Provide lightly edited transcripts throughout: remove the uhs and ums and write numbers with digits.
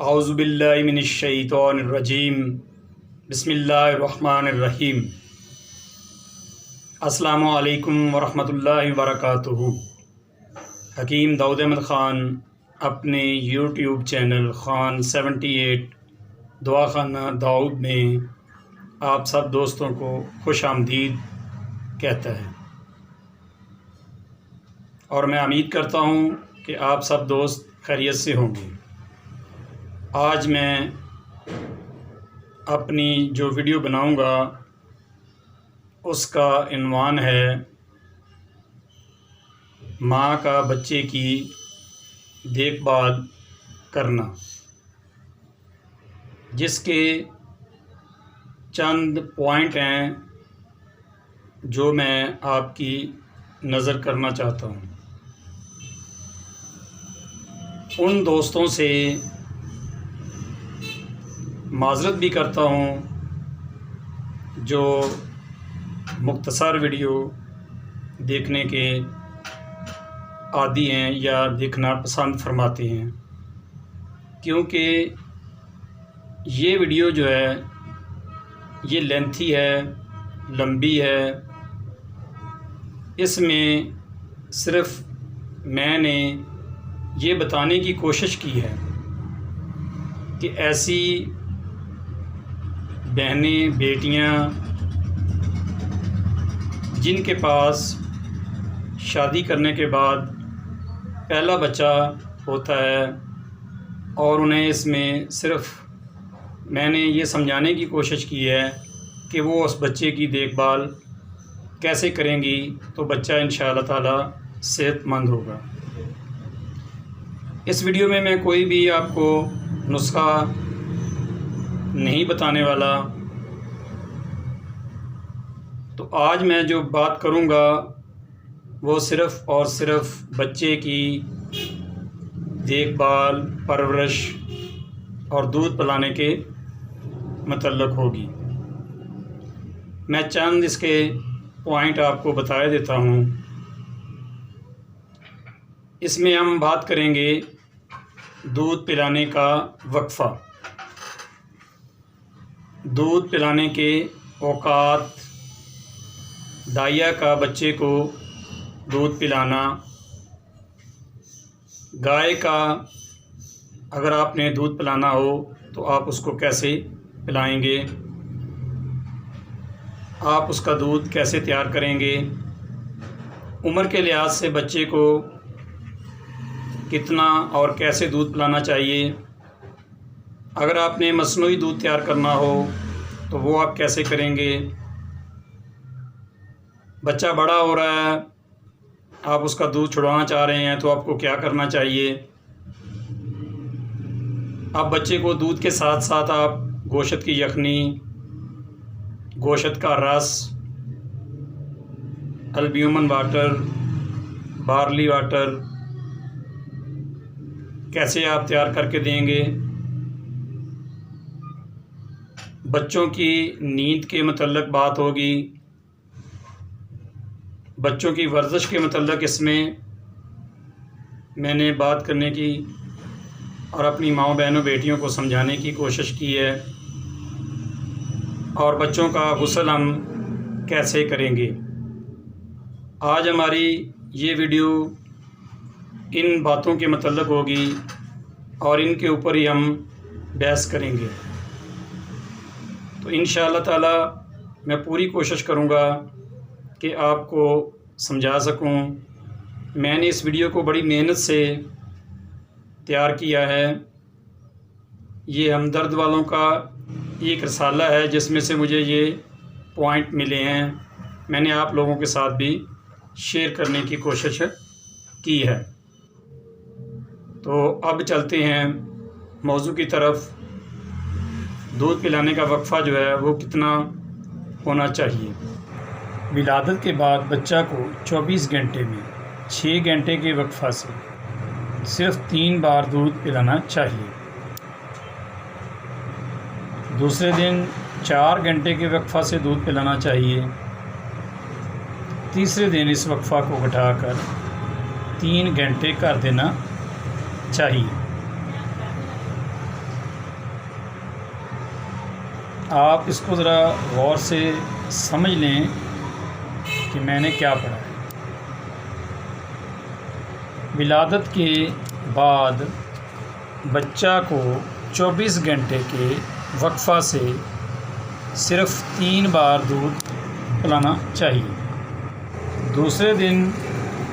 اعوذ باللہ من الشیطان الرجیم بسم اللہ الرحمن الرحیم۔ السلام علیکم ورحمۃ اللہ وبرکاتہ۔ حکیم داؤد احمد خان اپنے یوٹیوب چینل خان 78 دعا خانہ داؤد میں آپ سب دوستوں کو خوش آمدید کہتا ہے، اور میں امید کرتا ہوں کہ آپ سب دوست خیریت سے ہوں گے۔ آج میں اپنی جو ویڈیو بناؤں گا اس کا عنوان ہے ماں کا بچے کی دیکھ بھال کرنا، جس کے چند پوائنٹ ہیں جو میں آپ کی نظر کرنا چاہتا ہوں۔ ان دوستوں سے معذرت بھی کرتا ہوں جو مختصر ویڈیو دیکھنے کے عادی ہیں یا دیکھنا پسند فرماتے ہیں، کیونکہ یہ ویڈیو جو ہے یہ لینتھی ہے، لمبی ہے۔ اس میں صرف میں نے یہ بتانے کی کوشش کی ہے کہ ایسی بہنیں بیٹیاں جن کے پاس شادی کرنے کے بعد پہلا بچہ ہوتا ہے اور انہیں اس میں صرف میں نے یہ سمجھانے کی کوشش کی ہے کہ وہ اس بچے کی دیکھ بھال کیسے کریں گی تو بچہ انشاءاللہ تعالی صحت مند ہوگا۔ اس ویڈیو میں کوئی بھی آپ کو نسخہ نہیں بتانے والا۔ تو آج میں جو بات کروں گا وہ صرف اور صرف بچے کی دیکھ بھال، پرورش اور دودھ پلانے کے متعلق ہوگی۔ میں چند اس کے پوائنٹ آپ کو بتا دیتا ہوں۔ اس میں ہم بات کریں گے دودھ پلانے کا وقفہ، دودھ پلانے کے اوقات، دائیا کا بچے کو دودھ پلانا، گائے کا اگر آپ نے دودھ پلانا ہو تو آپ اس کو کیسے پلائیں گے، آپ اس کا دودھ کیسے تیار کریں گے، عمر کے لحاظ سے بچے کو کتنا اور کیسے دودھ پلانا چاہیے، اگر آپ نے مصنوعی دودھ تیار کرنا ہو تو وہ آپ کیسے کریں گے، بچہ بڑا ہو رہا ہے آپ اس کا دودھ چھڑوانا چاہ رہے ہیں تو آپ کو کیا کرنا چاہیے۔ اب بچے کو دودھ کے ساتھ ساتھ آپ گوشت کی یخنی، گوشت کا رس، البیومن واٹر، بارلی واٹر کیسے آپ تیار کر کے دیں گے۔ بچوں کی نیند کے متعلق بات ہوگی، بچوں کی ورزش کے متعلق اس میں نے بات کرنے کی اور اپنی ماؤں بہنوں بیٹیوں کو سمجھانے کی کوشش کی ہے، اور بچوں کا غسل ہم کیسے کریں گے۔ آج ہماری یہ ویڈیو ان باتوں کے متعلق ہوگی اور ان کے اوپر ہی ہم بحث کریں گے۔ تو انشاءاللہ تعالی میں پوری کوشش کروں گا کہ آپ کو سمجھا سکوں۔ میں نے اس ویڈیو کو بڑی محنت سے تیار کیا ہے۔ یہ ہمدرد والوں کا ایک رسالہ ہے جس میں سے مجھے یہ پوائنٹ ملے ہیں، میں نے آپ لوگوں کے ساتھ بھی شیئر کرنے کی کوشش کی ہے۔ تو اب چلتے ہیں موضوع کی طرف۔ دودھ پلانے کا وقفہ جو ہے وہ کتنا ہونا چاہیے۔ ولادت کے بعد بچہ کو 24 گھنٹے میں 6 گھنٹے کے وقفہ سے صرف 3 بار دودھ پلانا چاہیے۔ دوسرے دن 4 گھنٹے کے وقفہ سے دودھ پلانا چاہیے۔ تیسرے دن اس وقفہ کو گھٹا کر 3 گھنٹے کر دینا چاہیے۔ آپ اس کو ذرا غور سے سمجھ لیں کہ میں نے کیا پڑھا ہے۔ ولادت کے بعد بچہ کو 24 گھنٹے کے وقفہ سے صرف 3 بار دودھ پلانا چاہیے۔ دوسرے دن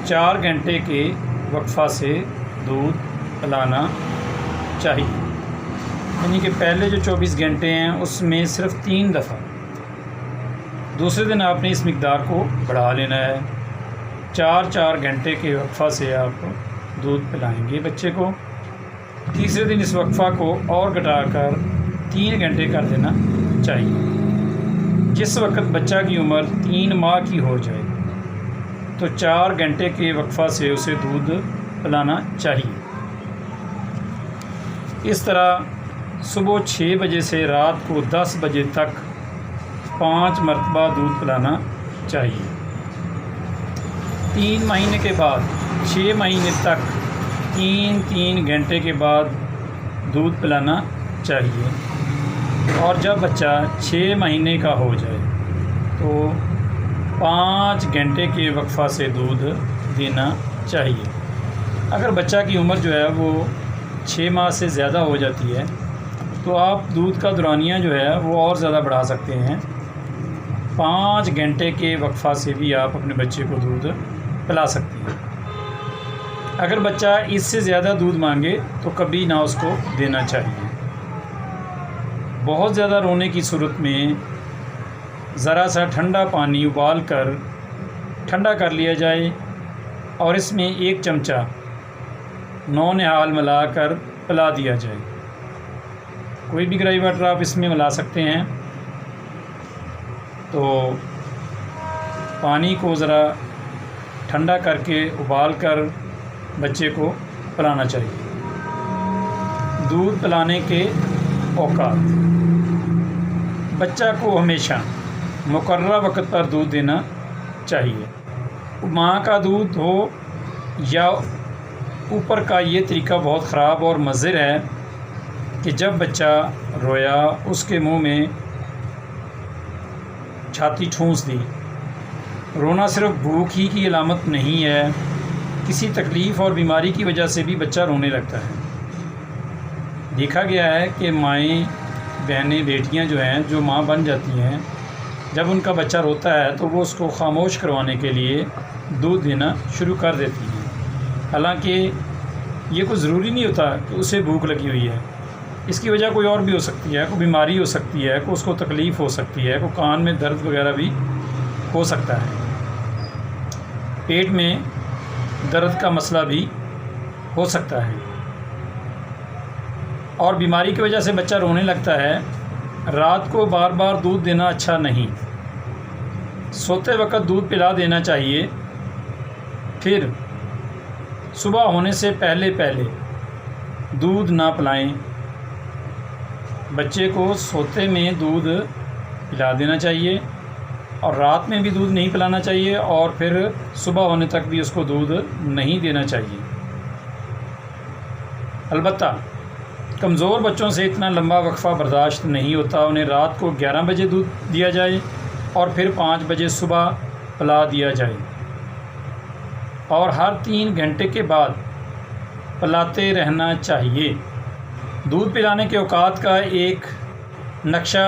4 گھنٹے کے وقفہ سے دودھ پلانا چاہیے، یعنی کہ پہلے جو 24 گھنٹے ہیں اس میں صرف 3 دفعہ، دوسرے دن آپ نے اس مقدار کو بڑھا لینا ہے، 4 گھنٹے کے وقفہ سے آپ دودھ پلائیں گے بچے کو۔ تیسرے دن اس وقفہ کو اور گھٹا کر 3 گھنٹے کر دینا چاہیے۔ جس وقت بچہ کی عمر 3 ماہ کی ہو جائے تو 4 گھنٹے کے وقفہ سے اسے دودھ پلانا چاہیے۔ اس طرح صبح 6 بجے سے رات کو 10 بجے تک 5 مرتبہ دودھ پلانا چاہیے۔ 3 مہینے کے بعد 6 مہینے تک 3 گھنٹے کے بعد دودھ پلانا چاہیے، اور جب بچہ 6 مہینے کا ہو جائے تو 5 گھنٹے کے وقفہ سے دودھ دینا چاہیے۔ اگر بچہ کی عمر جو ہے وہ 6 ماہ سے زیادہ ہو جاتی ہے تو آپ دودھ کا دورانیہ جو ہے وہ اور زیادہ بڑھا سکتے ہیں۔ 5 گھنٹے کے وقفہ سے بھی آپ اپنے بچے کو دودھ پلا سکتے ہیں۔ اگر بچہ اس سے زیادہ دودھ مانگے تو کبھی نہ اس کو دینا چاہیے۔ بہت زیادہ رونے کی صورت میں ذرا سا ٹھنڈا پانی ابال کر ٹھنڈا کر لیا جائے اور اس میں 1 چمچہ نونہال ملا کر پلا دیا جائے۔ کوئی بھی گرائی واٹر آپ اس میں ملا سکتے ہیں۔ تو پانی کو ذرا ٹھنڈا کر کے ابال کر بچے کو پلانا چاہیے۔ دودھ پلانے کے اوقات: بچہ کو ہمیشہ مقررہ وقت پر دودھ دینا چاہیے۔ ماں کا دودھ ہو یا اوپر کا یہ طریقہ بہت خراب اور مضر ہے کہ جب بچہ رویا اس کے منہ میں چھاتی ٹھونس دی۔ رونا صرف بھوک ہی کی علامت نہیں ہے، کسی تکلیف اور بیماری کی وجہ سے بھی بچہ رونے لگتا ہے۔ دیکھا گیا ہے کہ مائیں، بہنیں، بیٹیاں جو ہیں، جو ماں بن جاتی ہیں، جب ان کا بچہ روتا ہے تو وہ اس کو خاموش کروانے کے لیے دودھ دینا شروع کر دیتی ہیں۔ حالانکہ یہ کوئی ضروری نہیں ہوتا کہ اسے بھوک لگی ہوئی ہے، اس کی وجہ کوئی اور بھی ہو سکتی ہے، کوئی بیماری ہو سکتی ہے، کوئی اس کو تکلیف ہو سکتی ہے، کوئی کان میں درد وغیرہ بھی ہو سکتا ہے، پیٹ میں درد کا مسئلہ بھی ہو سکتا ہے، اور بیماری کی وجہ سے بچہ رونے لگتا ہے۔ رات کو بار بار دودھ دینا اچھا نہیں، سوتے وقت دودھ پلا دینا چاہیے، پھر صبح ہونے سے پہلے دودھ نہ پلائیں۔ بچے کو سوتے میں دودھ پلا دینا چاہیے اور رات میں بھی دودھ نہیں پلانا چاہیے، اور پھر صبح ہونے تک بھی اس کو دودھ نہیں دینا چاہیے۔ البتہ کمزور بچوں سے اتنا لمبا وقفہ برداشت نہیں ہوتا، انہیں رات کو 11 بجے دودھ دیا جائے اور پھر 5 بجے صبح پلا دیا جائے، اور ہر 3 گھنٹے کے بعد پلاتے رہنا چاہیے۔ دودھ پلانے کے اوقات کا ایک نقشہ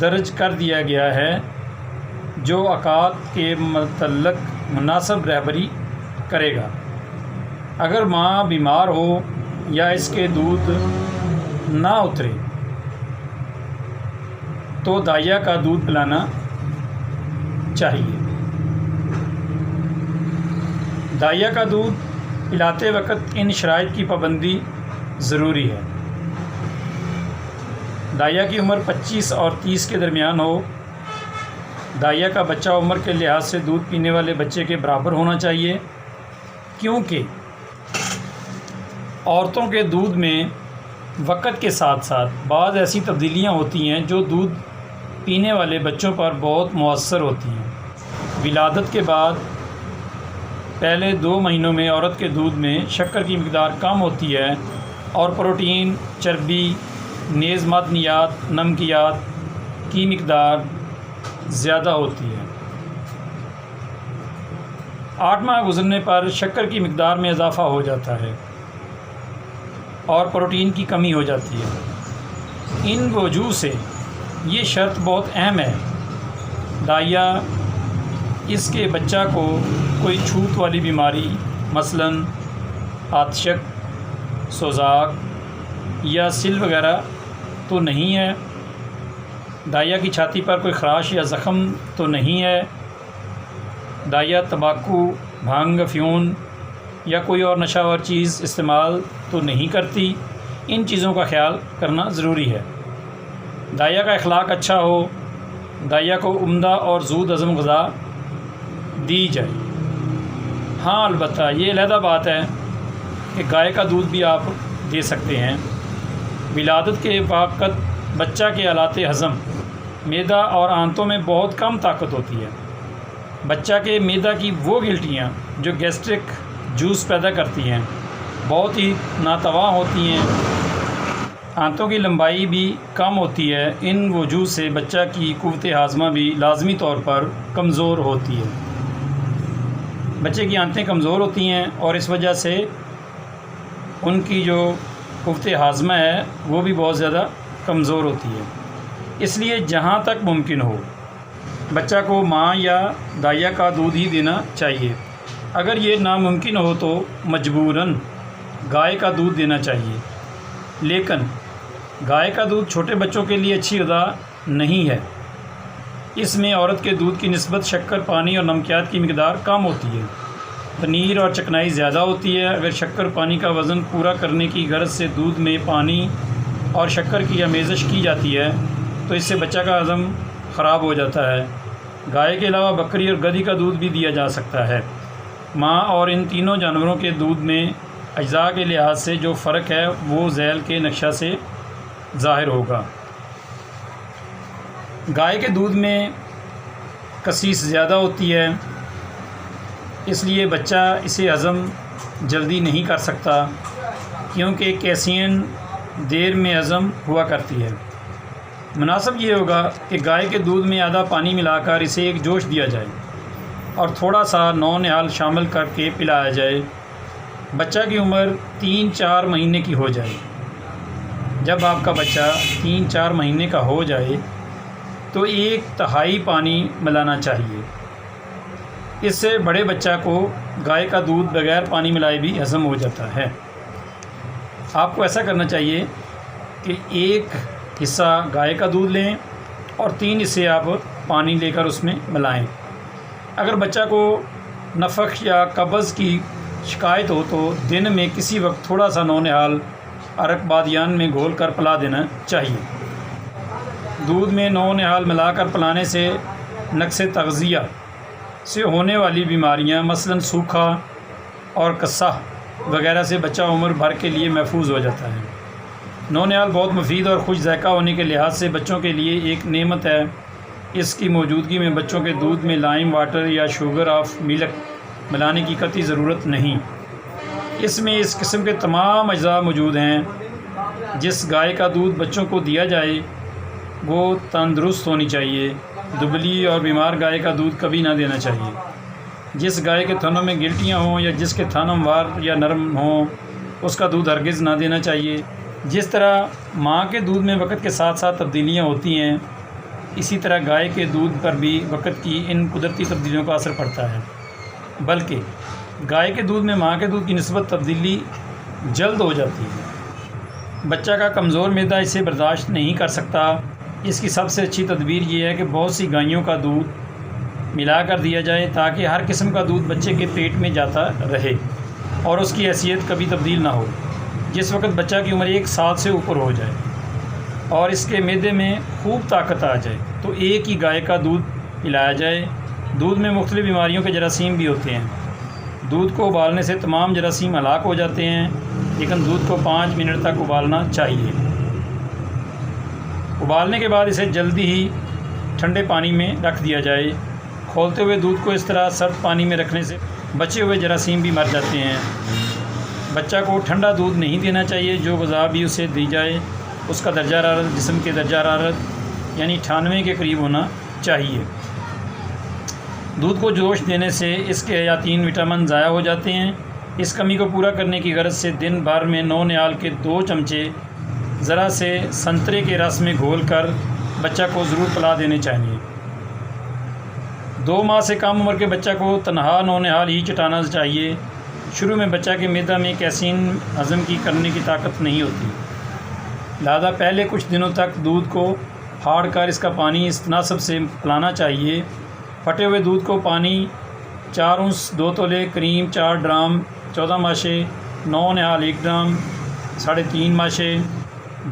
درج کر دیا گیا ہے جو اوقات کے متعلق مناسب رہبری کرے گا۔ اگر ماں بیمار ہو یا اس کے دودھ نہ اترے تو دائیا کا دودھ پلانا چاہیے۔ دائیا کا دودھ پلاتے وقت ان شرائط کی پابندی ضروری ہے: دائیا کی عمر 25 اور 30 کے درمیان ہو۔ دائیا کا بچہ عمر کے لحاظ سے دودھ پینے والے بچے کے برابر ہونا چاہیے، کیونکہ عورتوں کے دودھ میں وقت کے ساتھ ساتھ بعض ایسی تبدیلیاں ہوتی ہیں جو دودھ پینے والے بچوں پر بہت مؤثر ہوتی ہیں۔ ولادت کے بعد پہلے 2 مہینوں میں عورت کے دودھ میں شکر کی مقدار کم ہوتی ہے اور پروٹین، چربی، نیز معدنیات، نمکیات کی مقدار زیادہ ہوتی ہے۔ 8 ماہ گزرنے پر شکر کی مقدار میں اضافہ ہو جاتا ہے اور پروٹین کی کمی ہو جاتی ہے۔ ان وجوہ سے یہ شرط بہت اہم ہے دائیا اس کے بچہ کو کوئی چھوت والی بیماری مثلاً آتشک، سوزاک یا سل وغیرہ تو نہیں ہے، دائیا کی چھاتی پر کوئی خراش یا زخم تو نہیں ہے، دائیا تمباکو، بھانگ، افیون یا کوئی اور نشہ آور چیز استعمال تو نہیں کرتی۔ ان چیزوں کا خیال کرنا ضروری ہے۔ دائیا کا اخلاق اچھا ہو، دائیا کو عمدہ اور زود ہضم غذا دی جائے۔ ہاں البتہ یہ علیحدہ بات ہے کہ گائے کا دودھ بھی آپ دے سکتے ہیں۔ ولادت کے وقت بچہ کے آلات ہضم، معدہ اور آنتوں میں بہت کم طاقت ہوتی ہے۔ بچہ کے معدہ کی وہ گلٹیاں جو گیسٹرک جوس پیدا کرتی ہیں بہت ہی ناتواں ہوتی ہیں۔ آنتوں کی لمبائی بھی کم ہوتی ہے۔ ان وجوہ سے بچہ کی قوت ہاضمہ بھی لازمی طور پر کمزور ہوتی ہے۔ بچے کی آنتیں کمزور ہوتی ہیں اور اس وجہ سے ان کی جو قوت ہاضمہ ہے وہ بھی بہت زیادہ کمزور ہوتی ہے۔ اس لیے جہاں تک ممکن ہو بچہ کو ماں یا دائیا کا دودھ ہی دینا چاہیے۔ اگر یہ ناممکن ہو تو مجبوراً گائے کا دودھ دینا چاہیے، لیکن گائے کا دودھ چھوٹے بچوں کے لیے اچھی غذا نہیں ہے۔ اس میں عورت کے دودھ کی نسبت شکر، پانی اور نمکیات کی مقدار کم ہوتی ہے۔ پنیر اور چکنائی زیادہ ہوتی ہے۔ اگر شکر پانی کا وزن پورا کرنے کی غرض سے دودھ میں پانی اور شکر کی آمیزش کی جاتی ہے تو اس سے بچہ کا ہضم خراب ہو جاتا ہے۔ گائے کے علاوہ بکری اور گدھی کا دودھ بھی دیا جا سکتا ہے۔ ماں اور ان تینوں جانوروں کے دودھ میں اجزاء کے لحاظ سے جو فرق ہے وہ ذیل کے نقشہ سے ظاہر ہوگا۔ گائے کے دودھ میں کسیس زیادہ ہوتی ہے، اس لیے بچہ اسے ہضم جلدی نہیں کر سکتا کیونکہ کیسین دیر میں ہضم ہوا کرتی ہے۔ مناسب یہ ہوگا کہ گائے کے دودھ میں آدھا پانی ملا کر اسے ایک جوش دیا جائے اور تھوڑا سا نو نہال شامل کر کے پلایا جائے۔ بچہ کی عمر 3-4 مہینے کی ہو جائے۔ جب آپ کا بچہ 3-4 مہینے کا ہو جائے تو 1/3 پانی ملانا چاہیے۔ اس سے بڑے بچہ کو گائے کا دودھ بغیر پانی ملائے بھی ہضم ہو جاتا ہے۔ آپ کو ایسا کرنا چاہیے کہ 1 حصہ گائے کا دودھ لیں اور 3 حصے آپ پانی لے کر اس میں ملائیں۔ اگر بچہ کو نفخ یا قبض کی شکایت ہو تو دن میں کسی وقت تھوڑا سا نو نہال عرق بادیان میں گھول کر پلا دینا چاہیے۔ دودھ میں نو نہال ملا کر پلانے سے نقص تغذیہ سے ہونے والی بیماریاں مثلاً سوکھا اور قصہ وغیرہ سے بچہ عمر بھر کے لیے محفوظ ہو جاتا ہے۔ نو نہال بہت مفید اور خوش ذائقہ ہونے کے لحاظ سے بچوں کے لیے ایک نعمت ہے۔ اس کی موجودگی میں بچوں کے دودھ میں لائم واٹر یا شوگر آف ملک ملانے کی قطعی ضرورت نہیں۔ اس میں اس قسم کے تمام اجزاء موجود ہیں۔ جس گائے کا دودھ بچوں کو دیا جائے وہ تندرست ہونی چاہیے۔ دبلی اور بیمار گائے کا دودھ کبھی نہ دینا چاہیے۔ جس گائے کے تھنوں میں گلٹیاں ہوں یا جس کے تھن ہموار یا نرم ہوں اس کا دودھ ہرگز نہ دینا چاہیے۔ جس طرح ماں کے دودھ میں وقت کے ساتھ ساتھ تبدیلیاں ہوتی ہیں، اسی طرح گائے کے دودھ پر بھی وقت کی ان قدرتی تبدیلیوں کا اثر پڑتا ہے، بلکہ گائے کے دودھ میں ماں کے دودھ کی نسبت تبدیلی جلد ہو جاتی ہے۔ بچہ کا کمزور معدہ اسے برداشت نہیں کر سکتا۔ اس کی سب سے اچھی تدبیر یہ ہے کہ بہت سی گائیوں کا دودھ ملا کر دیا جائے تاکہ ہر قسم کا دودھ بچے کے پیٹ میں جاتا رہے اور اس کی حیثیت کبھی تبدیل نہ ہو۔ جس وقت بچہ کی عمر 1 سال سے اوپر ہو جائے اور اس کے معدے میں خوب طاقت آ جائے تو ایک ہی گائے کا دودھ پلایا جائے۔ دودھ میں مختلف بیماریوں کے جراثیم بھی ہوتے ہیں۔ دودھ کو ابالنے سے تمام جراثیم ہلاک ہو جاتے ہیں، لیکن دودھ کو 5 منٹ تک ابالنا چاہیے۔ ابالنے کے بعد اسے جلدی ہی ٹھنڈے پانی میں رکھ دیا جائے۔ کھولتے ہوئے دودھ کو اس طرح سرد پانی میں رکھنے سے بچے ہوئے جراثیم بھی مر جاتے ہیں۔ بچہ کو ٹھنڈا دودھ نہیں دینا چاہیے۔ جو غذا بھی اسے دی جائے اس کا درجہ حرارت، جسم کے درجہ حرارت یعنی 98 کے قریب ہونا چاہیے۔ دودھ کو جوش دینے سے اس کے حیاتین وٹامن ضائع ہو جاتے ہیں۔ اس کمی کو پورا کرنے کی غرض سے دن بھر میں 9 نہال کے 2 چمچے ذرا سے سنترے کے رس میں گھول کر بچہ کو ضرور پلا دینے چاہیے۔ 2 ماہ سے کم عمر کے بچہ کو تنہا 9 نہال ہی چٹانا چاہیے۔ شروع میں بچہ کے معدہ میں کیسین ہضم کرنے کی طاقت نہیں ہوتی، لہذا پہلے کچھ دنوں تک دودھ کو پھاڑ کر اس کا پانی اس تناسب سے پلانا چاہیے۔ پھٹے ہوئے دودھ کو پانی 4 اونس 2 تولے، کریم 4 ڈرام 14 ماشے، 9 نہال 1 ڈرام 3.5 ماشے۔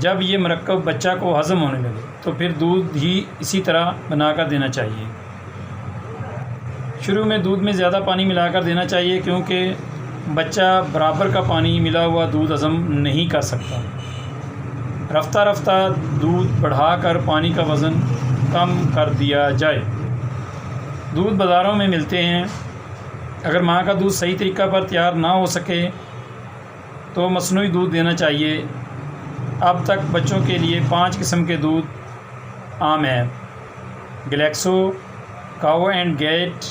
جب یہ مرکب بچہ کو ہضم ہونے لگے تو پھر دودھ ہی اسی طرح بنا کر دینا چاہیے۔ شروع میں دودھ میں زیادہ پانی ملا کر دینا چاہیے کیونکہ بچہ برابر کا پانی ملا ہوا دودھ ہضم نہیں کر سکتا۔ رفتہ رفتہ دودھ بڑھا کر پانی کا وزن کم کر دیا جائے۔ دودھ بازاروں میں ملتے ہیں، اگر ماں کا دودھ صحیح طریقہ پر تیار نہ ہو سکے تو مصنوعی دودھ دینا چاہیے۔ اب تک بچوں کے لیے 5 قسم کے دودھ عام ہیں: گلیکسو، کاؤ اینڈ گیٹ،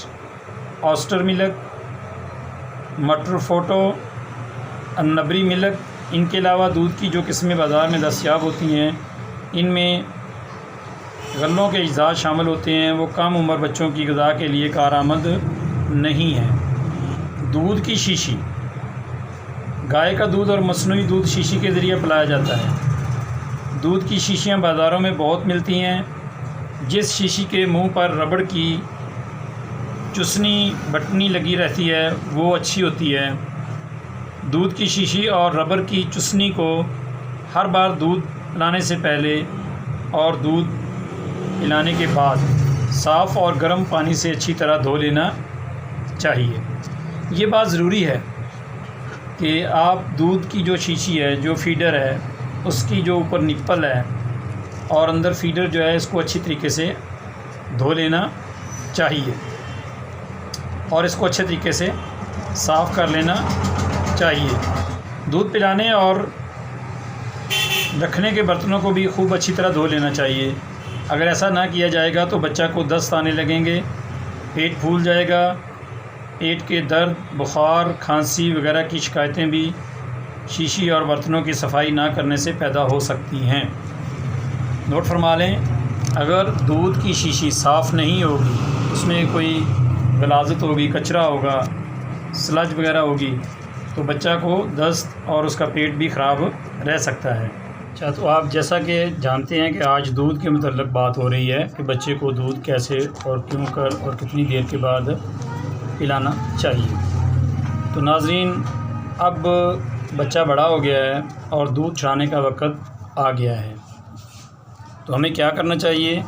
آسٹر ملک، مٹر فوٹو، النبری ملک۔ ان کے علاوہ دودھ کی جو قسمیں بازار میں دستیاب ہوتی ہیں ان میں غلوں کے اجزاء شامل ہوتے ہیں، وہ کم عمر بچوں کی غذا کے لیے کارآمد نہیں ہیں۔ دودھ کی شیشی، گائے کا دودھ اور مصنوعی دودھ شیشی کے ذریعے پلایا جاتا ہے۔ دودھ کی شیشیاں بازاروں میں بہت ملتی ہیں۔ جس شیشی کے منہ پر ربڑ کی چسنی بٹنی لگی رہتی ہے وہ اچھی ہوتی ہے۔ دودھ کی شیشی اور ربر کی چسنی کو ہر بار دودھ پلانے سے پہلے اور دودھ پلانے کے بعد صاف اور گرم پانی سے اچھی طرح دھو لینا چاہیے۔ یہ بات ضروری ہے کہ آپ دودھ کی جو شیشی ہے، جو فیڈر ہے، اس کی جو اوپر نپل ہے اور اندر فیڈر جو ہے، اس کو اچھی طریقے سے دھو لینا چاہیے اور اس کو اچھے طریقے سے صاف کر لینا چاہیے۔ دودھ پلانے اور رکھنے کے برتنوں کو بھی خوب اچھی طرح دھو لینا چاہیے۔ اگر ایسا نہ کیا جائے گا تو بچہ کو دست آنے لگیں گے، پیٹ پھول جائے گا، پیٹ کے درد، بخار، کھانسی وغیرہ کی شکایتیں بھی شیشی اور برتنوں کی صفائی نہ کرنے سے پیدا ہو سکتی ہیں۔ نوٹ فرما لیں، اگر دودھ کی شیشی صاف نہیں ہوگی، اس میں کوئی غلاظت ہوگی، کچرا ہوگا، سلج وغیرہ ہوگی تو بچہ کو دست اور اس کا پیٹ بھی خراب رہ سکتا ہے۔ اچھا، تو آپ جیسا کہ جانتے ہیں کہ آج دودھ کے متعلق بات ہو رہی ہے کہ بچے کو دودھ کیسے اور کیوں کر اور کتنی دیر کے بعد پلانا چاہیے۔ تو ناظرین، اب بچہ بڑا ہو گیا ہے اور دودھ چھڑانے کا وقت آ گیا ہے، تو ہمیں کیا کرنا چاہیے؟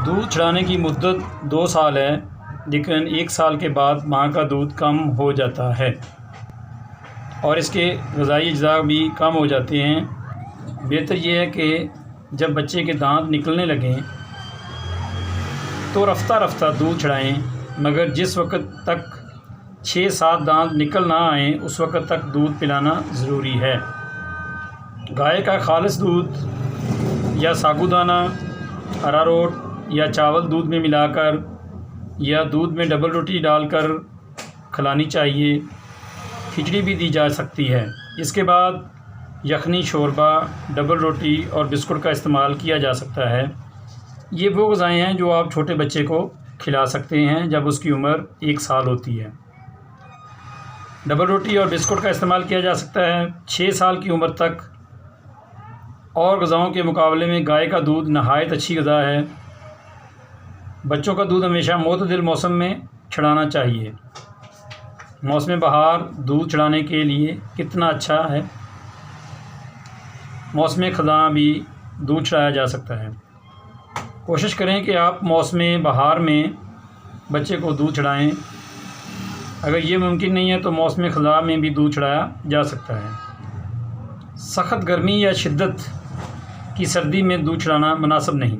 دودھ چھڑانے کی مدت 2 سال ہے، لیکن 1 سال کے بعد ماں کا دودھ کم ہو جاتا ہے اور اس کے غذائی اجزاء بھی کم ہو جاتے ہیں۔ بہتر یہ ہے کہ جب بچے کے دانت نکلنے لگیں تو رفتہ رفتہ دودھ چھڑائیں، مگر جس وقت تک 6-7 دانت نکل نہ آئیں اس وقت تک دودھ پلانا ضروری ہے۔ گائے کا خالص دودھ یا ساگو دانہ، اراروٹ یا چاول دودھ میں ملا کر یا دودھ میں ڈبل روٹی ڈال کر کھلانی چاہیے۔ کھچڑی بھی دی جا سکتی ہے۔ اس کے بعد یخنی، شوربہ، ڈبل روٹی اور بسکٹ کا استعمال کیا جا سکتا ہے۔ یہ وہ غذائیں ہیں جو آپ چھوٹے بچے کو کھلا سکتے ہیں جب اس کی عمر 1 سال ہوتی ہے۔ ڈبل روٹی اور بسکٹ کا استعمال کیا جا سکتا ہے۔ 6 سال کی عمر تک اور غذاؤں کے مقابلے میں گائے کا دودھ نہایت اچھی غذا ہے۔ بچوں کا دودھ ہمیشہ معتدل موسم میں چھڑانا چاہیے۔ موسم بہار دودھ چھڑانے کے لیے کتنا اچھا ہے۔ موسم خزاں بھی دودھ چھڑایا جا سکتا ہے۔ کوشش کریں کہ آپ موسم بہار میں بچے کو دودھ چھڑائیں۔ اگر یہ ممکن نہیں ہے تو موسم خزاں میں بھی دودھ چھڑایا جا سکتا ہے۔ سخت گرمی یا شدت کی سردی میں دودھ چھڑانا مناسب نہیں۔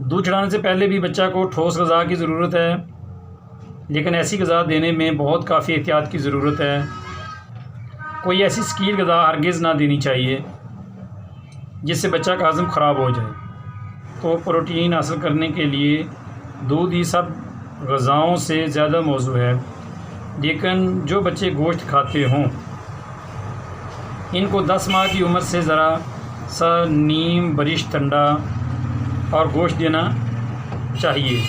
دودھ چھڑانے سے پہلے بھی بچہ کو ٹھوس غذا کی ضرورت ہے، لیکن ایسی غذا دینے میں بہت کافی احتیاط کی ضرورت ہے۔ کوئی ایسی ثقیل غذا ہرگز نہ دینی چاہیے جس سے بچہ کا ہضم خراب ہو جائے۔ تو پروٹین حاصل کرنے کے لیے دودھ ہی سب غذاؤں سے زیادہ موزوں ہے، لیکن جو بچے گوشت کھاتے ہوں ان کو 10 ماہ کی عمر سے ذرا سا نیم برش ٹھنڈا اور گوشت دینا چاہیے۔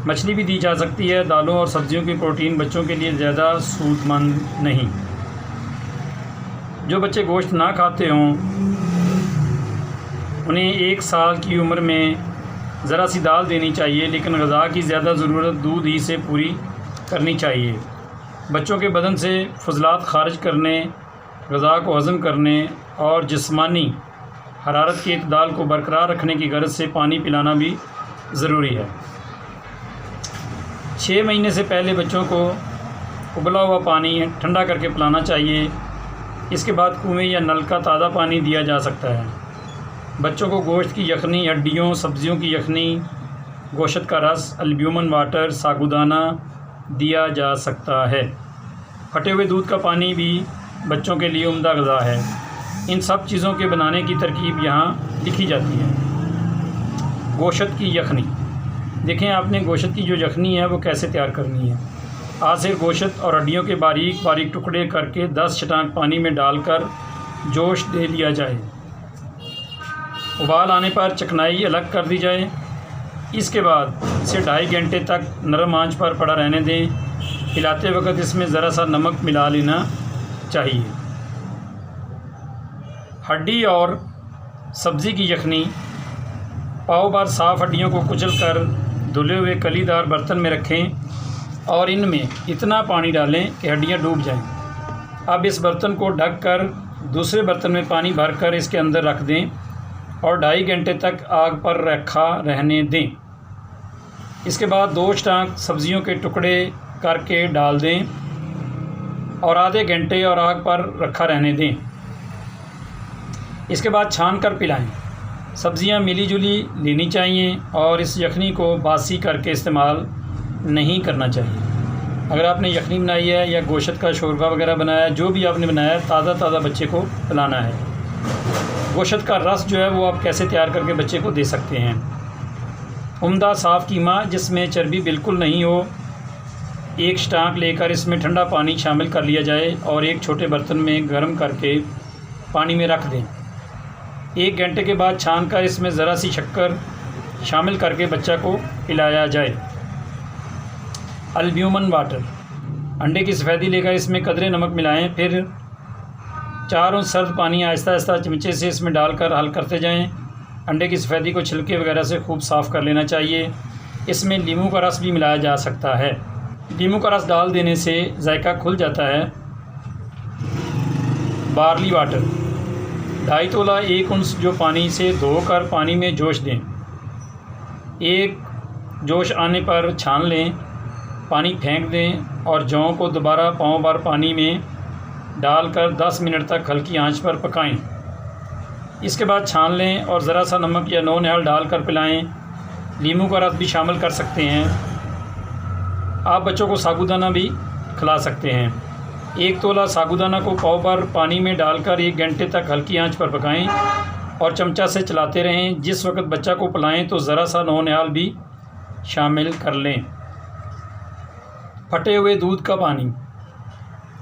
مچھلی بھی دی جا سکتی ہے۔ دالوں اور سبزیوں کی پروٹین بچوں کے لیے زیادہ سود مند نہیں۔ جو بچے گوشت نہ کھاتے ہوں انہیں 1 سال کی عمر میں ذرا سی دال دینی چاہیے، لیکن غذا کی زیادہ ضرورت دودھ ہی سے پوری کرنی چاہیے۔ بچوں کے بدن سے فضلات خارج کرنے، غذا کو ہضم کرنے اور جسمانی حرارت کے اعتدال کو برقرار رکھنے کی غرض سے پانی پلانا بھی ضروری ہے۔ 6 مہینے سے پہلے بچوں کو ابلا ہوا پانی ٹھنڈا کر کے پلانا چاہیے۔ اس کے بعد کنویں یا نل کا تازہ پانی دیا جا سکتا ہے۔ بچوں کو گوشت کی یخنی، ہڈیوں، سبزیوں کی یخنی، گوشت کا رس، البیومن واٹر، ساگودانہ دیا جا سکتا ہے۔ پھٹے ہوئے دودھ کا پانی بھی بچوں کے لیے عمدہ غذا ہے۔ ان سب چیزوں کے بنانے کی ترکیب یہاں لکھی جاتی ہے۔ گوشت کی یخنی، دیکھیں آپ نے گوشت کی جو یخنی ہے وہ کیسے تیار کرنی ہے۔ آخر گوشت اور ہڈیوں کے باریک باریک ٹکڑے کر کے 10 چھٹانک پانی میں ڈال کر جوش دے لیا جائے۔ ابال آنے پر چکنائی الگ کر دی جائے۔ اس کے بعد اسے 2.5 گھنٹے تک نرم آنچ پر پڑا رہنے دیں۔ ہلاتے وقت اس میں ذرا سا نمک ملا لینا چاہیے۔ ہڈی اور سبزی کی یخنی، پاؤ بھر صاف ہڈیوں کو کچل کر دھلے ہوئے کلی دار برتن میں رکھیں اور ان میں اتنا پانی ڈالیں کہ ہڈیاں ڈوب جائیں۔ اب اس برتن کو ڈھک کر دوسرے برتن میں پانی بھر کر اس کے اندر رکھ دیں اور 2.5 گھنٹے تک آگ پر رکھا رہنے دیں۔ اس کے بعد 2 چھٹانک سبزیوں کے ٹکڑے کر کے ڈال دیں اور آدھے گھنٹے اور آگ پر رکھا رہنے دیں۔ اس کے بعد چھان کر پلائیں۔ سبزیاں ملی جلی لینی چاہیے اور اس یخنی کو باسی کر کے استعمال نہیں کرنا چاہیے۔ اگر آپ نے یخنی بنائی ہے یا گوشت کا شوربہ وغیرہ بنایا ہے، جو بھی آپ نے بنایا ہے، تازہ بچے کو پلانا ہے۔ گوشت کا رس جو ہے وہ آپ کیسے تیار کر کے بچے کو دے سکتے ہیں۔ عمدہ صاف قیمہ جس میں چربی بالکل نہیں ہو، 1 چھٹانک لے کر اس میں ٹھنڈا پانی شامل کر لیا جائے اور ایک چھوٹے برتن میں گرم کر کے پانی میں رکھ دیں۔ 1 گھنٹے کے بعد چھان کر اس میں ذرا سی شکر شامل کر کے بچہ کو پلایا جائے۔ البیومن واٹر، انڈے کی سفیدی لے کر اس میں قدرے نمک ملائیں، پھر 4 اونچ سرد پانی آہستہ آہستہ چمچے سے اس میں ڈال کر حل کرتے جائیں۔ انڈے کی سفیدی کو چھلکے وغیرہ سے خوب صاف کر لینا چاہیے۔ اس میں لیموں کا رس بھی ملایا جا سکتا ہے۔ لیموں کا رس ڈال دینے سے ذائقہ کھل جاتا ہے۔ بارلی واٹر، 2.5 تولہ 1 اونس جو پانی سے دھو کر پانی میں جوش دیں۔ 1 جوش آنے پر چھان لیں، پانی پھینک دیں اور جووں کو دوبارہ پاؤں بھر پانی میں ڈال کر 10 منٹ تک ہلکی آنچ پر پکائیں۔ اس کے بعد چھان لیں اور ذرا سا نمک یا نون ہل ڈال کر پلائیں۔ لیموں کا رس بھی شامل کر سکتے ہیں۔ آپ بچوں کو ساگودانہ بھی کھلا سکتے ہیں۔ 1 تولہ ساگودانہ کو پاؤ پر پانی میں ڈال کر 1 گھنٹے تک ہلکی آنچ پر پکائیں اور چمچہ سے چلاتے رہیں۔ جس وقت بچہ کو پلائیں تو ذرا سا نون ہل بھی شامل کر لیں۔ پھٹے ہوئے دودھ کا پانی،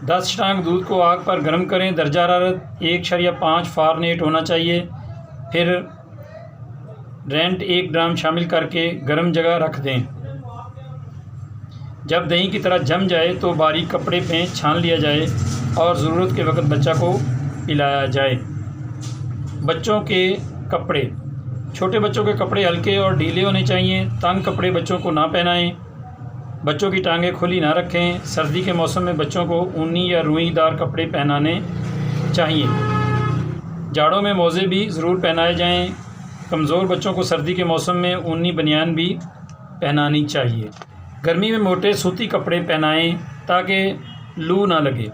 10 چھٹانک دودھ کو آگ پر گرم کریں۔ درجہ حرارت 1.5 فارنہیٹ ہونا چاہیے۔ پھر رینٹ 1 گرام شامل کر کے گرم جگہ رکھ دیں۔ جب دہی کی طرح جم جائے تو باریک کپڑے پہ چھان لیا جائے اور ضرورت کے وقت بچہ کو پلایا جائے۔ بچوں کے کپڑے، چھوٹے بچوں کے کپڑے ہلکے اور ڈھیلے ہونے چاہیے۔ تنگ کپڑے بچوں کو نہ پہنائیں۔ بچوں کی ٹانگیں کھلی نہ رکھیں۔ سردی کے موسم میں بچوں کو اونی یا روئی دار کپڑے پہنانے چاہیے۔ جاڑوں میں موزے بھی ضرور پہنائے جائیں۔ کمزور بچوں کو سردی کے موسم میں اونی بنیان بھی پہنانی چاہیے۔ گرمی میں موٹے سوتی کپڑے پہنائیں تاکہ لو نہ لگے۔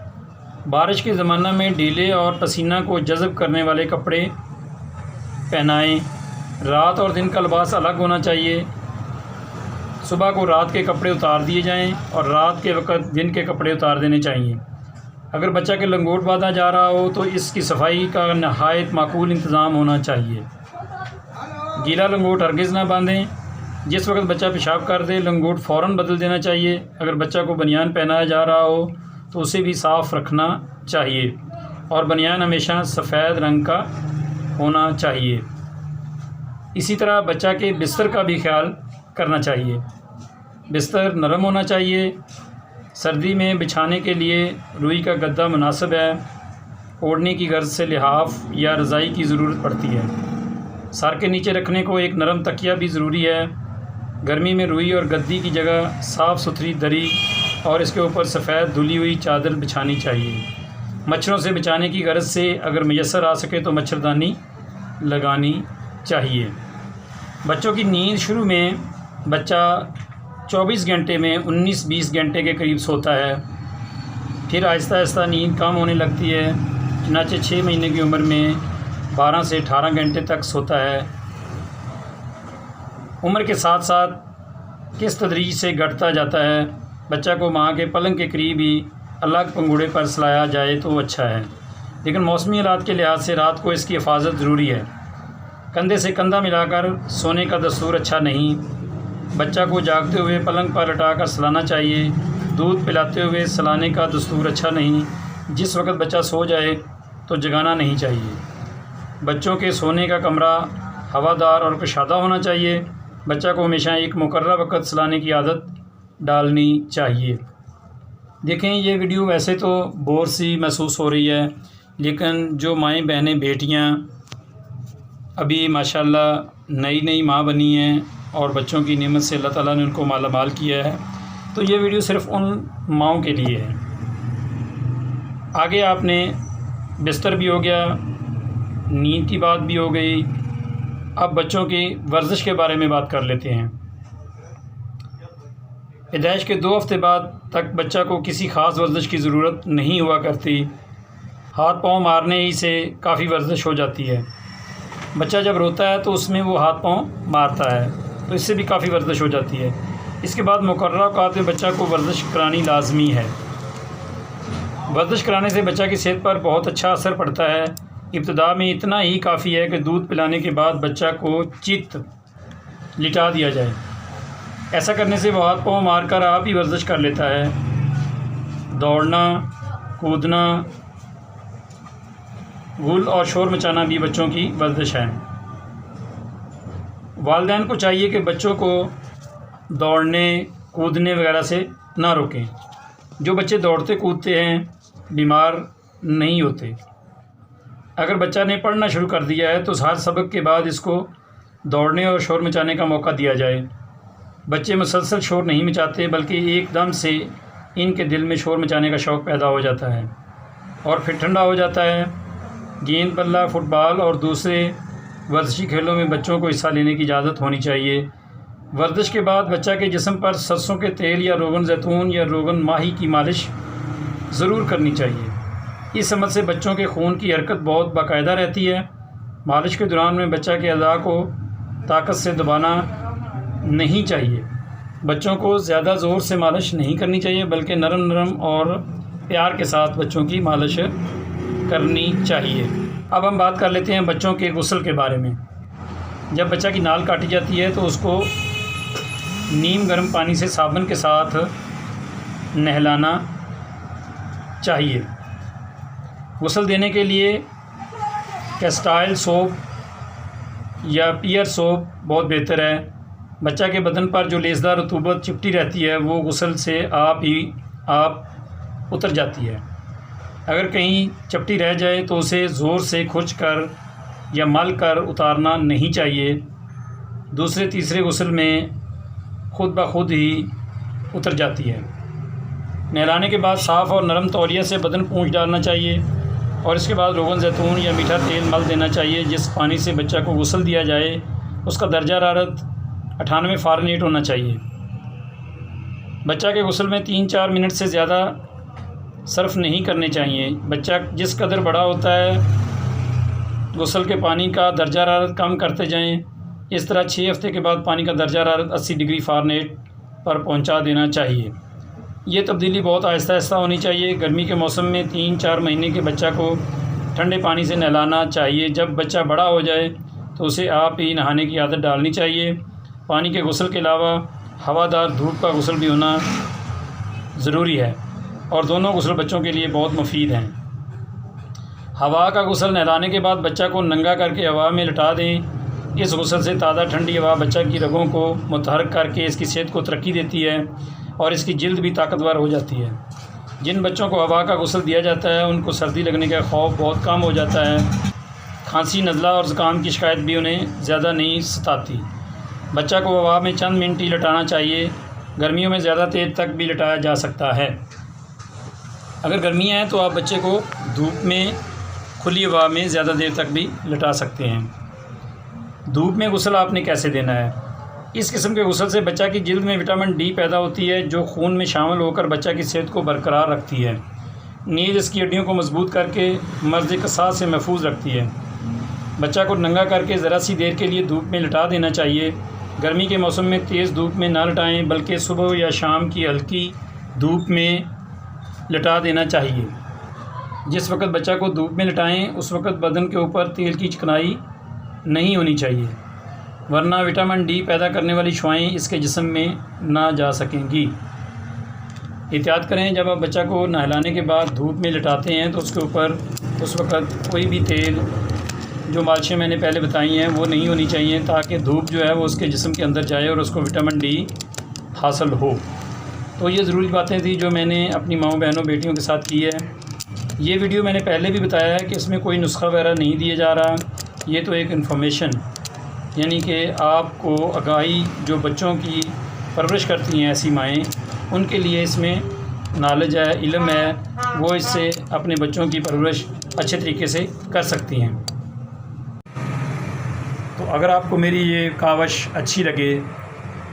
بارش کے زمانہ میں ڈھیلے اور پسینہ کو جذب کرنے والے کپڑے پہنائیں۔ رات اور دن کا لباس الگ ہونا چاہیے۔ صبح کو رات کے کپڑے اتار دیے جائیں اور رات کے وقت دن کے کپڑے اتار دینے چاہیے۔ اگر بچہ کے لنگوٹ باندھا جا رہا ہو تو اس کی صفائی کا نہایت معقول انتظام ہونا چاہیے۔ گیلا لنگوٹ ہرگز نہ باندھیں۔ جس وقت بچہ پیشاب کر دے لنگوٹ فوراً بدل دینا چاہیے۔ اگر بچہ کو بنیان پہنایا جا رہا ہو تو اسے بھی صاف رکھنا چاہیے اور بنیان ہمیشہ سفید رنگ کا ہونا چاہیے۔ اسی طرح بچہ کے بستر کا بھی خیال کرنا چاہیے۔ بستر نرم ہونا چاہیے۔ سردی میں بچھانے کے لیے روئی کا گدا مناسب ہے۔ اوڑھنے کی غرض سے لحاف یا رضائی کی ضرورت پڑتی ہے۔ سر کے نیچے رکھنے کو ایک نرم تکیہ بھی ضروری ہے۔ گرمی میں روئی اور گدی کی جگہ صاف ستھری دری اور اس کے اوپر سفید دھلی ہوئی چادر بچھانی چاہیے۔ مچھروں سے بچانے کی غرض سے اگر میسر آ سکے تو مچھردانی لگانی چاہیے۔ بچوں کی نیند شروع میں بچہ 24 گھنٹے میں 19-20 گھنٹے کے قریب سوتا ہے، پھر آہستہ آہستہ نیند کم ہونے لگتی ہے، چنانچہ 6 مہینے کی عمر میں 12 سے 18 گھنٹے تک سوتا ہے۔ عمر کے ساتھ ساتھ کس تدریج سے گھٹتا جاتا ہے۔ بچہ کو ماں کے پلنگ کے قریب ہی الگ پنگوڑے پر سلایا جائے تو اچھا ہے، لیکن موسمی حالات کے لحاظ سے رات کو اس کی حفاظت ضروری ہے۔ کندھے سے کندھا ملا کر سونے کا دستور اچھا نہیں۔ بچہ کو جاگتے ہوئے پلنگ پر لٹا کر سلانا چاہیے۔ دودھ پلاتے ہوئے سلانے کا دستور اچھا نہیں۔ جس وقت بچہ سو جائے تو جگانا نہیں چاہیے۔ بچوں کے سونے کا کمرہ ہوادار اور کشادہ ہونا چاہیے۔ بچہ کو ہمیشہ ایک مقررہ وقت سلانے کی عادت ڈالنی چاہیے۔ دیکھیں یہ ویڈیو ویسے تو بور سی محسوس ہو رہی ہے، لیکن جو مائیں بہنیں بیٹیاں ابھی ماشاءاللہ نئی ماں بنی ہیں اور بچوں کی نعمت سے اللہ تعالیٰ نے ان کو مالا مال کیا ہے، تو یہ ویڈیو صرف ان ماؤں کے لیے ہے۔ آگے آپ نے بستر بھی ہو گیا، نیند کی بات بھی ہو گئی، اب بچوں کی ورزش کے بارے میں بات کر لیتے ہیں۔ پیدائش کے 2 ہفتے بعد تک بچہ کو کسی خاص ورزش کی ضرورت نہیں ہوا کرتی۔ ہاتھ پاؤں مارنے ہی سے کافی ورزش ہو جاتی ہے۔ بچہ جب روتا ہے تو اس میں وہ ہاتھ پاؤں مارتا ہے تو اس سے بھی کافی ورزش ہو جاتی ہے۔ اس کے بعد مقررہ اوقات میں بچہ کو ورزش کرانی لازمی ہے۔ ورزش کرانے سے بچہ کی صحت پر بہت اچھا اثر پڑتا ہے۔ ابتدا میں اتنا ہی کافی ہے کہ دودھ پلانے کے بعد بچہ کو چت لٹا دیا جائے۔ ایسا کرنے سے وہ ہاتھ پاؤں مار کر آپ ہی ورزش کر لیتا ہے۔ دوڑنا، کودنا، غل اور شور مچانا بھی بچوں کی ورزش ہے۔ والدین کو چاہیے کہ بچوں کو دوڑنے، کودنے وغیرہ سے نہ روکیں۔ جو بچے دوڑتے کودتے ہیں بیمار نہیں ہوتے۔ اگر بچہ نے پڑھنا شروع کر دیا ہے تو ہر سبق کے بعد اس کو دوڑنے اور شور مچانے کا موقع دیا جائے۔ بچے مسلسل شور نہیں مچاتے بلکہ ایک دم سے ان کے دل میں شور مچانے کا شوق پیدا ہو جاتا ہے اور پھر ٹھنڈا ہو جاتا ہے۔ گیند بلہ، فٹ بال اور دوسرے ورزشی کھیلوں میں بچوں کو حصہ لینے کی اجازت ہونی چاہیے۔ ورزش کے بعد بچہ کے جسم پر سرسوں کے تیل یا روغن زیتون یا روغن ماہی کی مالش ضرور کرنی چاہیے۔ اس عمل سے بچوں کے خون کی حرکت بہت باقاعدہ رہتی ہے۔ مالش کے دوران میں بچہ کے اعضاء کو طاقت سے دبانا نہیں چاہیے۔ بچوں کو زیادہ زور سے مالش نہیں کرنی چاہیے بلکہ نرم اور پیار کے ساتھ بچوں کی مالش کرنی چاہیے۔ اب ہم بات کر لیتے ہیں بچوں کے غسل کے بارے میں۔ جب بچہ کی نال کاٹی جاتی ہے تو اس کو نیم گرم پانی سے صابن کے ساتھ نہلانا چاہیے۔ غسل دینے کے لیے کیسٹائل سوپ یا پیئر سوپ بہت بہتر ہے۔ بچہ کے بدن پر جو لیسدار رطوبت چپٹی رہتی ہے وہ غسل سے آپ اتر جاتی ہے۔ اگر کہیں چپٹی رہ جائے تو اسے زور سے کھرچ کر یا مل کر اتارنا نہیں چاہیے۔ دوسرے تیسرے غسل میں خود بخود ہی اتر جاتی ہے۔ نہلانے کے بعد صاف اور نرم تولیہ سے بدن پونچھ ڈالنا چاہیے اور اس کے بعد روغن زیتون یا میٹھا تیل مل دینا چاہیے۔ جس پانی سے بچہ کو غسل دیا جائے اس کا درجہ حرارت 98 فارنہیٹ ہونا چاہیے۔ بچہ کے غسل میں 3-4 منٹ سے زیادہ صرف نہیں کرنے چاہیے۔ بچہ جس قدر بڑا ہوتا ہے غسل کے پانی کا درجہ حرارت کم کرتے جائیں۔ اس طرح 6 ہفتے کے بعد پانی کا درجہ حرارت 80 ڈگری فارنہیٹ پر پہنچا دینا چاہیے۔ یہ تبدیلی بہت آہستہ آہستہ ہونی چاہیے۔ گرمی کے موسم میں 3-4 مہینے کے بچہ کو ٹھنڈے پانی سے نہلانا چاہیے۔ جب بچہ بڑا ہو جائے تو اسے آپ ہی نہانے کی عادت ڈالنی چاہیے۔ پانی کے غسل کے علاوہ ہوادار دھوپ کا غسل بھی ہونا ضروری ہے، اور دونوں غسل بچوں کے لیے بہت مفید ہیں۔ ہوا کا غسل نہلانے کے بعد بچہ کو ننگا کر کے ہوا میں لٹا دیں۔ اس غسل سے تازہ ٹھنڈی ہوا بچہ کی رگوں کو متحرک کر کے اس کی صحت کو ترقی دیتی ہے اور اس کی جلد بھی طاقتور ہو جاتی ہے۔ جن بچوں کو ہوا کا غسل دیا جاتا ہے ان کو سردی لگنے کا خوف بہت کم ہو جاتا ہے، کھانسی، نزلہ اور زکام کی شکایت بھی انہیں زیادہ نہیں ستاتی۔ بچہ کو ہوا میں چند منٹ ہی لٹانا چاہیے، گرمیوں میں زیادہ دیر تک بھی لٹایا جا سکتا ہے۔ اگر گرمیاں ہیں تو آپ بچے کو دھوپ میں کھلی ہوا میں زیادہ دیر تک بھی لٹا سکتے ہیں۔ دھوپ میں غسل آپ نے کیسے دینا ہے؟ اس قسم کے غسل سے بچہ کی جلد میں وٹامن ڈی پیدا ہوتی ہے جو خون میں شامل ہو کر بچہ کی صحت کو برقرار رکھتی ہے، نیز اس کی ہڈیوں کو مضبوط کر کے مرض قصاص سے محفوظ رکھتی ہے۔ بچہ کو ننگا کر کے ذرا سی دیر کے لیے دھوپ میں لٹا دینا چاہیے۔ گرمی کے موسم میں تیز دھوپ میں نہ لٹائیں بلکہ صبح یا شام کی ہلکی دھوپ میں لٹا دینا چاہیے۔ جس وقت بچہ کو دھوپ میں لٹائیں اس وقت بدن کے اوپر تیل کی چکنائی نہیں ہونی چاہیے، ورنہ وٹامن ڈی پیدا کرنے والی شعاعیں اس کے جسم میں نہ جا سکیں گی۔ احتیاط کریں، جب آپ بچہ کو نہلانے کے بعد دھوپ میں لٹاتے ہیں تو اس کے اوپر اس وقت کوئی بھی تیل، جو مالشیں میں نے پہلے بتائی ہیں وہ نہیں ہونی چاہیے، تاکہ دھوپ جو ہے وہ اس کے جسم کے اندر جائے اور اس کو وٹامن ڈی حاصل ہو۔ تو یہ ضروری باتیں تھیں جو میں نے اپنی ماؤں بہنوں بیٹیوں کے ساتھ کی ہے۔ یہ ویڈیو میں نے پہلے بھی بتایا ہے کہ اس میں کوئی نسخہ وغیرہ نہیں دیا جا رہا، یہ تو ایک انفارمیشن، یعنی کہ آپ کو آگاہی، جو بچوں کی پرورش کرتی ہیں ایسی مائیں، ان کے لیے اس میں نالج ہے، علم ہے، وہ اس سے اپنے بچوں کی پرورش اچھے طریقے سے کر سکتی ہیں۔ تو اگر آپ کو میری یہ کاوش اچھی لگے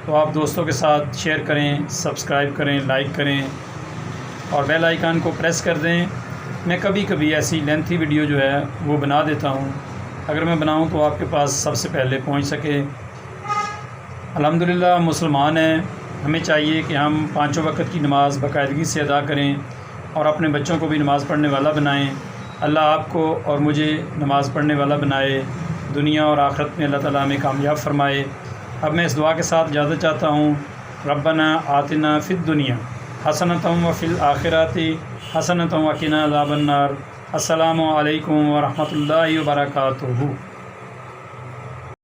تو آپ دوستوں کے ساتھ شیئر کریں، سبسکرائب کریں، لائک کریں اور بیل آئیکن کو پریس کر دیں۔ میں کبھی کبھی ایسی لینتھی ویڈیو جو ہے وہ بنا دیتا ہوں، اگر میں بناؤں تو آپ کے پاس سب سے پہلے پہنچ سکے۔ الحمدللہ مسلمان ہیں، ہمیں چاہیے کہ ہم پانچوں وقت کی نماز باقاعدگی سے ادا کریں اور اپنے بچوں کو بھی نماز پڑھنے والا بنائیں۔ اللہ آپ کو اور مجھے نماز پڑھنے والا بنائے، دنیا اور آخرت میں اللہ تعالیٰ ہمیں کامیاب فرمائے۔ اب میں اس دعا کے ساتھ اجازت چاہتا ہوں، ربنا آتنا فی الدنیا حسنۃ وفی الآخرۃ حسنۃ وقنا عذاب النار۔ السلام علیکم ورحمۃ اللہ وبرکاتہ۔